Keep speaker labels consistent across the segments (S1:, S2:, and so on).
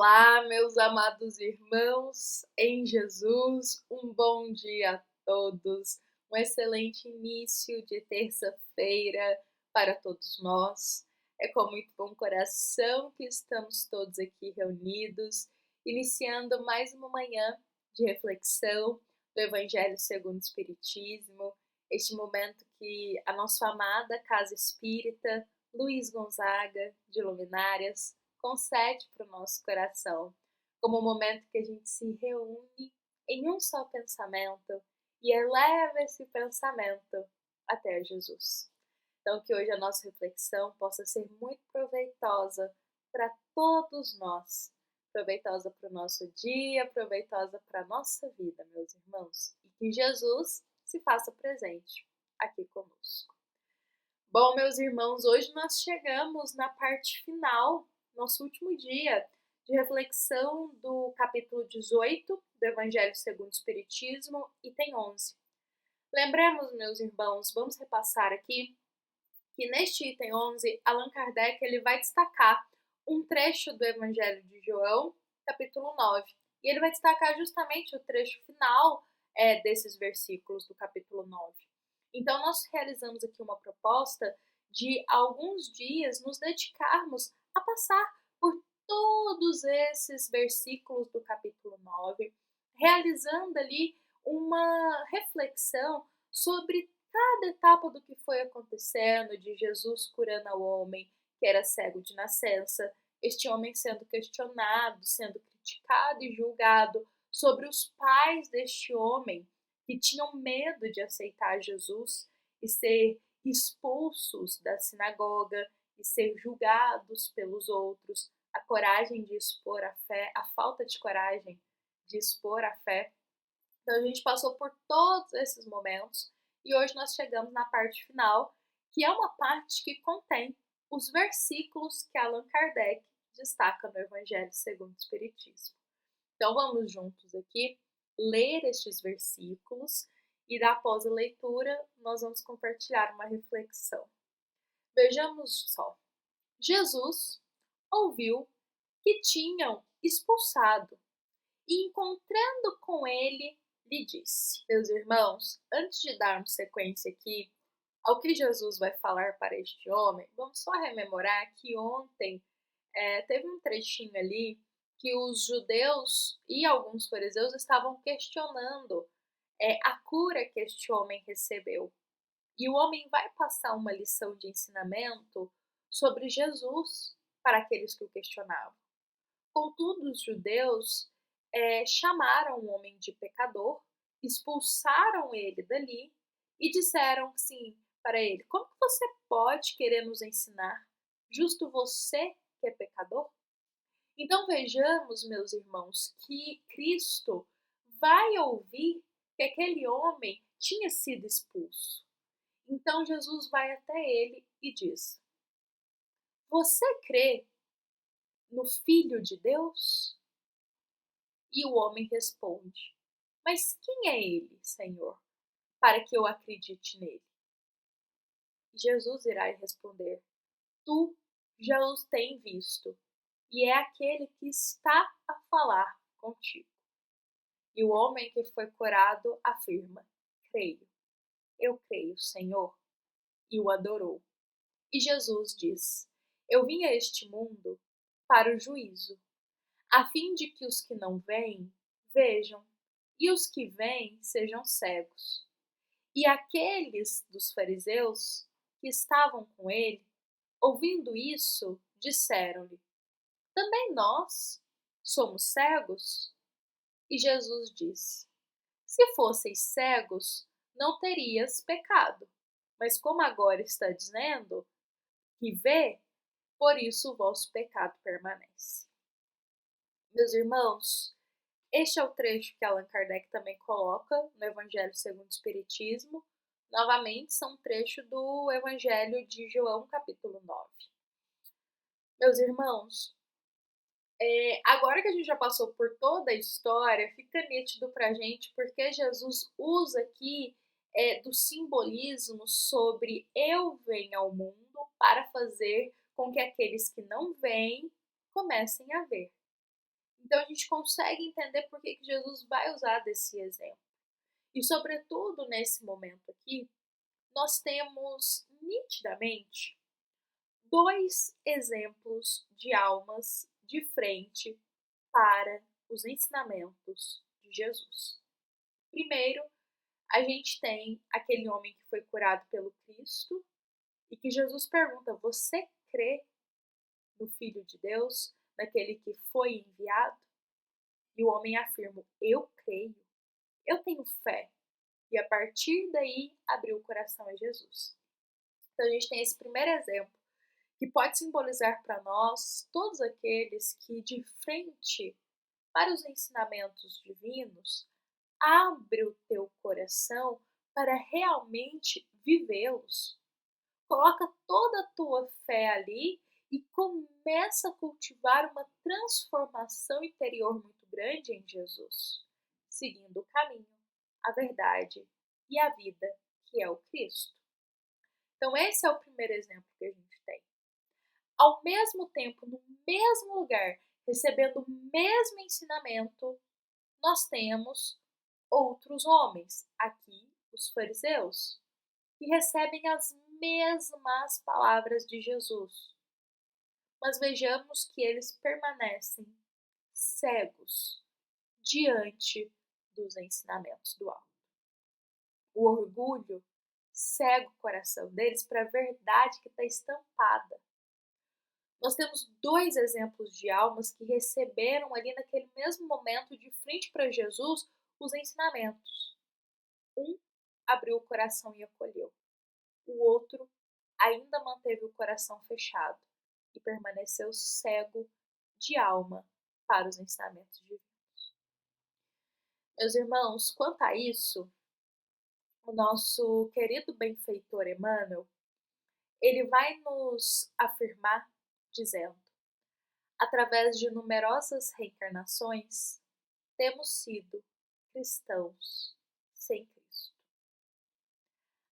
S1: Olá, meus amados irmãos em Jesus, um bom dia a todos, um excelente início de terça-feira para todos nós. É com muito bom coração que estamos todos aqui reunidos, iniciando mais uma manhã de reflexão do Evangelho segundo o Espiritismo, este momento que a nossa amada Casa Espírita Luiz Gonzaga de Luminárias concede para o nosso coração, como um momento que a gente se reúne em um só pensamento e eleva esse pensamento até Jesus. Então, que hoje a nossa reflexão possa ser muito proveitosa para todos nós, proveitosa para o nosso dia, proveitosa para a nossa vida, meus irmãos, e que Jesus se faça presente aqui conosco. Bom, meus irmãos, hoje nós chegamos na parte final, nosso último dia de reflexão do capítulo 18 do Evangelho segundo o Espiritismo, item 11. Lembremos, meus irmãos, vamos repassar aqui, que neste item 11, Allan Kardec ele vai destacar um trecho do Evangelho de João, capítulo 9. E ele vai destacar justamente o trecho final desses versículos do capítulo 9. Então, nós realizamos aqui uma proposta de alguns dias nos dedicarmos a passar por todos esses versículos do capítulo 9, realizando ali uma reflexão sobre cada etapa do que foi acontecendo, de Jesus curando ao homem que era cego de nascença, este homem sendo questionado, sendo criticado e julgado, sobre os pais deste homem que tinham medo de aceitar Jesus e ser expulsos da sinagoga e ser julgados pelos outros, a coragem de expor a fé, a falta de coragem de expor a fé. Então a gente passou por todos esses momentos e hoje nós chegamos na parte final, que é uma parte que contém os versículos que Allan Kardec destaca no Evangelho segundo o Espiritismo. Então vamos juntos aqui ler estes versículos e após a leitura nós vamos compartilhar uma reflexão. Vejamos só. Jesus ouviu que tinham expulsado e encontrando com ele lhe disse. Meus irmãos, antes de darmos sequência aqui ao que Jesus vai falar para este homem, vamos só rememorar que ontem teve um trechinho ali que os judeus e alguns fariseus estavam questionando a cura que este homem recebeu. E o homem vai passar uma lição de ensinamento sobre Jesus para aqueles que o questionavam. Contudo, os judeus chamaram o homem de pecador, expulsaram ele dali e disseram assim para ele: como que você pode querer nos ensinar? Justo você que é pecador? Então vejamos, meus irmãos, que Cristo vai ouvir que aquele homem tinha sido expulso. Então Jesus vai até ele e diz: você crê no Filho de Deus? E o homem responde: mas quem é ele, Senhor, para que eu acredite nele? E Jesus irá responder: tu já os tens visto, e é aquele que está a falar contigo. E o homem que foi curado afirma: creio, eu creio, Senhor, e o adorou. E Jesus diz: eu vim a este mundo para o juízo, a fim de que os que não veem, vejam, e os que veem sejam cegos. E aqueles dos fariseus que estavam com ele, ouvindo isso, disseram-lhe: também nós somos cegos? E Jesus diz: se fosseis cegos, não terias pecado. Mas como agora está dizendo que vê, por isso o vosso pecado permanece. Meus irmãos, este é o trecho que Allan Kardec também coloca no Evangelho segundo o Espiritismo. Novamente, são um trecho do Evangelho de João, capítulo 9. Meus irmãos, agora que a gente já passou por toda a história, fica nítido para a gente porque Jesus usa aqui do simbolismo sobre eu venho ao mundo para fazer com que aqueles que não veem comecem a ver. Então a gente consegue entender por que Jesus vai usar desse exemplo. E sobretudo nesse momento aqui, nós temos nitidamente dois exemplos de almas de frente para os ensinamentos de Jesus. Primeiro, a gente tem aquele homem que foi curado pelo Cristo e que Jesus pergunta: você crê no Filho de Deus, naquele que foi enviado? E o homem afirma: eu creio, eu tenho fé. E a partir daí abriu o coração a Jesus. Então a gente tem esse primeiro exemplo, que pode simbolizar para nós todos aqueles que de frente para os ensinamentos divinos, abre o teu coração para realmente vivê-los. Coloca toda a tua fé ali e começa a cultivar uma transformação interior muito grande em Jesus, seguindo o caminho, a verdade e a vida, que é o Cristo. Então esse é o primeiro exemplo que a gente tem. Ao mesmo tempo, no mesmo lugar, recebendo o mesmo ensinamento, nós temos outros homens, aqui os fariseus, que recebem as mesmas palavras de Jesus. Mas vejamos que eles permanecem cegos diante dos ensinamentos do alto. O orgulho cega o coração deles para a verdade que está estampada. Nós temos dois exemplos de almas que receberam ali naquele mesmo momento, de frente para Jesus, os ensinamentos. Um abriu o coração e acolheu. O outro ainda manteve o coração fechado e permaneceu cego de alma para os ensinamentos divinos. Meus irmãos, quanto a isso, o nosso querido benfeitor Emmanuel, ele vai nos afirmar dizendo: através de numerosas reencarnações, temos sido cristãos sem Cristo.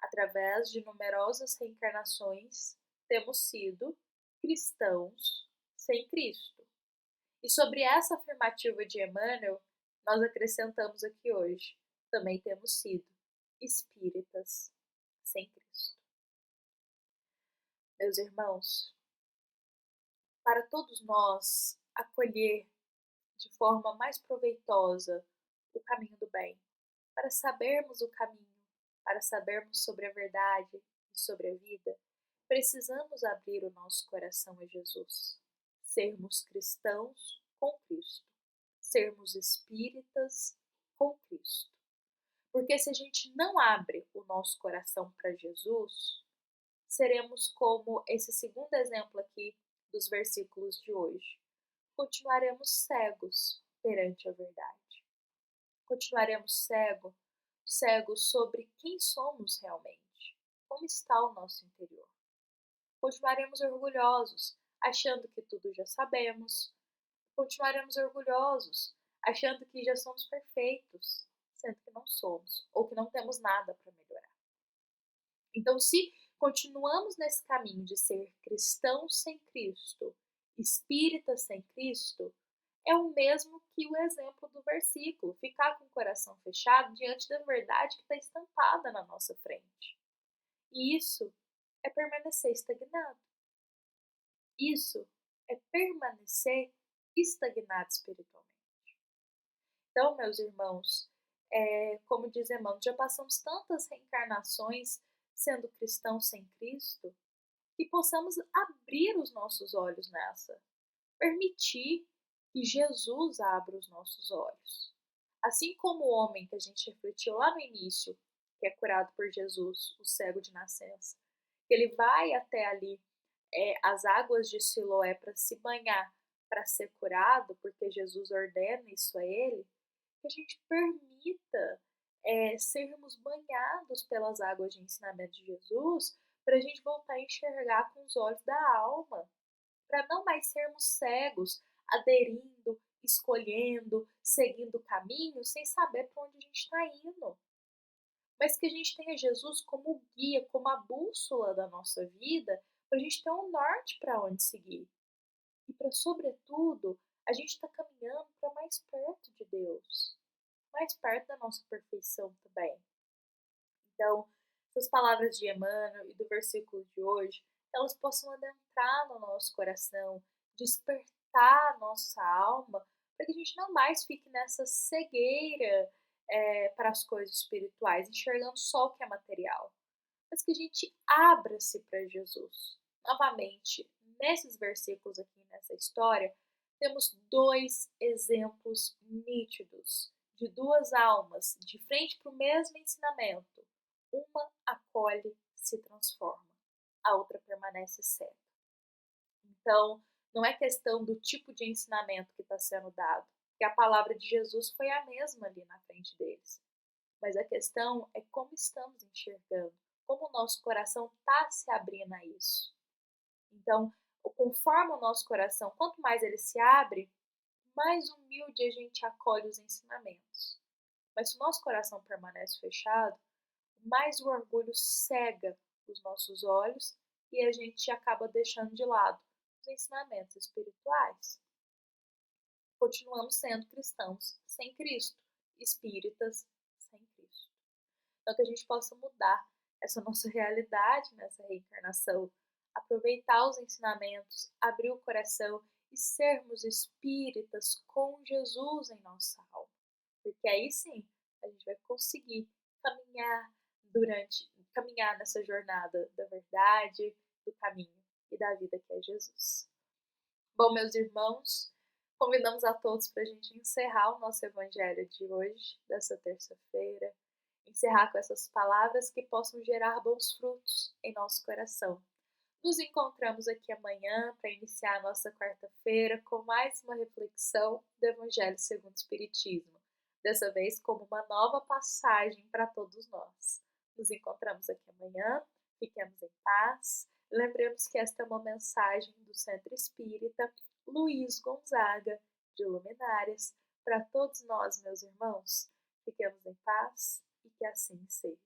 S1: Através de numerosas reencarnações, temos sido cristãos sem Cristo. E sobre essa afirmativa de Emmanuel, nós acrescentamos aqui hoje: também temos sido espíritas sem Cristo. Meus irmãos, para todos nós acolher de forma mais proveitosa o caminho do bem, para sabermos o caminho, para sabermos sobre a verdade e sobre a vida, precisamos abrir o nosso coração a Jesus, sermos cristãos com Cristo, sermos espíritas com Cristo. Porque se a gente não abre o nosso coração para Jesus, seremos como esse segundo exemplo aqui dos versículos de hoje. Continuaremos cegos perante a verdade. Continuaremos cegos sobre quem somos realmente, como está o nosso interior. Continuaremos orgulhosos, achando que tudo já sabemos. Continuaremos orgulhosos, achando que já somos perfeitos, sendo que não somos, ou que não temos nada para melhorar. Então, se continuamos nesse caminho de ser cristãos sem Cristo, espíritas sem Cristo, é o mesmo que o exemplo do versículo, ficar com o coração fechado diante da verdade que está estampada na nossa frente. E isso é permanecer estagnado. Isso é permanecer estagnado espiritualmente. Então, meus irmãos, como diz Emmanuel, já passamos tantas reencarnações sendo cristãos sem Cristo, que possamos abrir os nossos olhos nessa, permitir que Jesus abra os nossos olhos. Assim como o homem que a gente refletiu lá no início, que é curado por Jesus, o cego de nascença, ele vai até ali as águas de Siloé para se banhar, para ser curado, porque Jesus ordena isso a ele, que a gente permita sermos banhados pelas águas de ensinamento de Jesus, para a gente voltar a enxergar com os olhos da alma, para não mais sermos cegos, aderindo, escolhendo, seguindo o caminho, sem saber para onde a gente está indo. Mas que a gente tenha Jesus como guia, como a bússola da nossa vida, para a gente ter um norte para onde seguir. E para, sobretudo, a gente está caminhando para mais perto de Deus, mais perto da nossa perfeição também. Então, essas palavras de Emmanuel e do versículo de hoje, elas possam adentrar no nosso coração, despertar a nossa alma, para que a gente não mais fique nessa cegueira para as coisas espirituais, enxergando só o que é material, mas que a gente abra-se para Jesus. Novamente, nesses versículos aqui, nessa história, temos dois exemplos nítidos de duas almas de frente para o mesmo ensinamento. Uma acolhe, se transforma, a outra permanece cega. Então, não é questão do tipo de ensinamento que está sendo dado, porque a palavra de Jesus foi a mesma ali na frente deles. Mas a questão é como estamos enxergando, como o nosso coração está se abrindo a isso. Então, conforme o nosso coração, quanto mais ele se abre, mais humilde a gente acolhe os ensinamentos. Mas se o nosso coração permanece fechado, mais o orgulho cega os nossos olhos e a gente acaba deixando de lado os ensinamentos espirituais. Continuamos sendo cristãos sem Cristo, espíritas sem Cristo. Então, que a gente possa mudar essa nossa realidade nessa reencarnação, aproveitar os ensinamentos, abrir o coração e sermos espíritas com Jesus em nossa alma. Porque aí sim a gente vai conseguir caminhar nessa jornada da verdade, do caminho e da vida que é Jesus. Bom, meus irmãos, convidamos a todos para a gente encerrar o nosso evangelho de hoje, dessa terça-feira, encerrar com essas palavras que possam gerar bons frutos em nosso coração. Nos encontramos aqui amanhã para iniciar a nossa quarta-feira com mais uma reflexão do Evangelho segundo o Espiritismo, dessa vez como uma nova passagem para todos nós. Nos encontramos aqui amanhã, fiquemos em paz. Lembremos que esta é uma mensagem do Centro Espírita Luiz Gonzaga, de Luminárias, para todos nós, meus irmãos. Fiquemos em paz e que assim seja.